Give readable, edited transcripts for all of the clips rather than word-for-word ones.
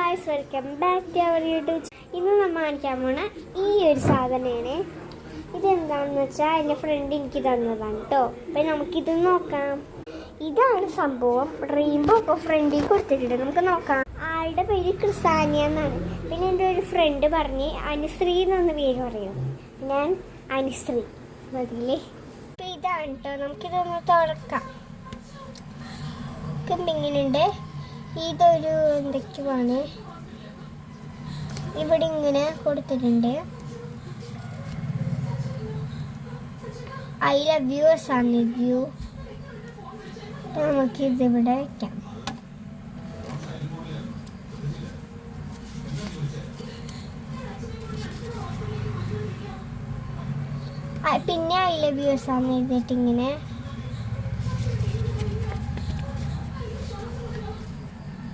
Guys, welcome back to our YouTube. ഇന്ന് നമ്മൾ കാണിക്കാൻ പോണ ഈ ഒരു സാധനമാണ്. ഇതെന്താണെന്ന് വെച്ചാൽ എൻ്റെ ഫ്രണ്ട് എനിക്ക് തന്നതാണ് കേട്ടോ. അപ്പം നമുക്കിത് നോക്കാം. ഇതാണ് സംഭവം. റെയിൻബോ ഇപ്പോൾ ഫ്രണ്ടിൽ കൊടുത്തിട്ടുണ്ട്. നമുക്ക് നോക്കാം. ആളുടെ പേര് ക്രിസാനിയ എന്നാണ്. പിന്നെ എൻ്റെ ഒരു ഫ്രണ്ട് പറഞ്ഞ് അനുശ്രീ എന്നൊന്ന് പേര് പറയും. ഞാൻ അനുശ്രീ മതിയില്ലേ. അപ്പം ഇതാണ് കേട്ടോ. നമുക്കിതൊന്ന് തുറക്കാം. ഇങ്ങനെയുണ്ട്. ഇതൊരു എന്തൊക്കെയാണ് ഇവിടെ ഇങ്ങനെ കൊടുത്തിട്ടുണ്ട്. ഐ ലവ് യു ആണ് വ്യൂ. നമുക്കിതിവിടെ വയ്ക്കാം. പിന്നെ ഐ ലവ് യു ആണ് എഴുതിയിട്ട് ഇങ്ങനെ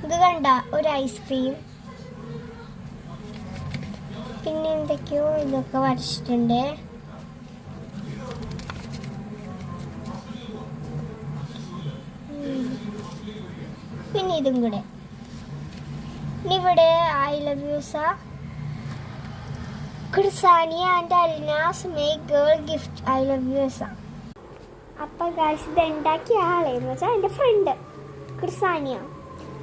ഇത് കണ്ട ഒരു ഐസ്ക്രീം. പിന്നെ എന്തൊക്കെയോ ഇതൊക്കെ വരച്ചിട്ടുണ്ട്. പിന്നെ ഇതും കൂടെ. ഇനി ഇവിടെ ഐ ലവ് യൂസ ക്രിസാനിയ ആൻഡ് അൽനാസ് make girl gift I love യൂസ. അപ്പം ഗായ്സ്, ഇത് ഉണ്ടാക്കിയ ആളെന്ന് വെച്ചാൽ എൻ്റെ ഫ്രണ്ട്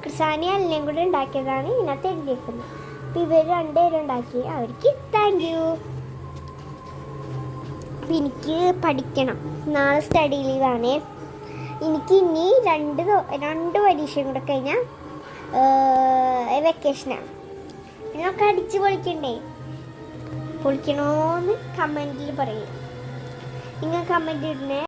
ക്രിസാനിയ അല്ലേം കൂടെ ഉണ്ടാക്കിയതാണ് ഇതിനകത്ത് എഴുതിയേക്കുന്നത്. അപ്പം ഇവർ രണ്ടുപേരും ഉണ്ടാക്കി. അവർക്ക് താങ്ക് യു. അപ്പം എനിക്ക് പഠിക്കണം. നാളെ സ്റ്റഡി ലീവാണ്. എനിക്ക് ഇനി രണ്ട് പരീക്ഷയും കൂടെ കഴിഞ്ഞാൽ വെക്കേഷനാണ്. നമുക്ക് അടിച്ച് പൊളിക്കണ്ടേ? പൊളിക്കണോന്ന് കമൻറ്റിൽ പറയും. നിങ്ങൾ കമൻറ്റ് ഇടണേ.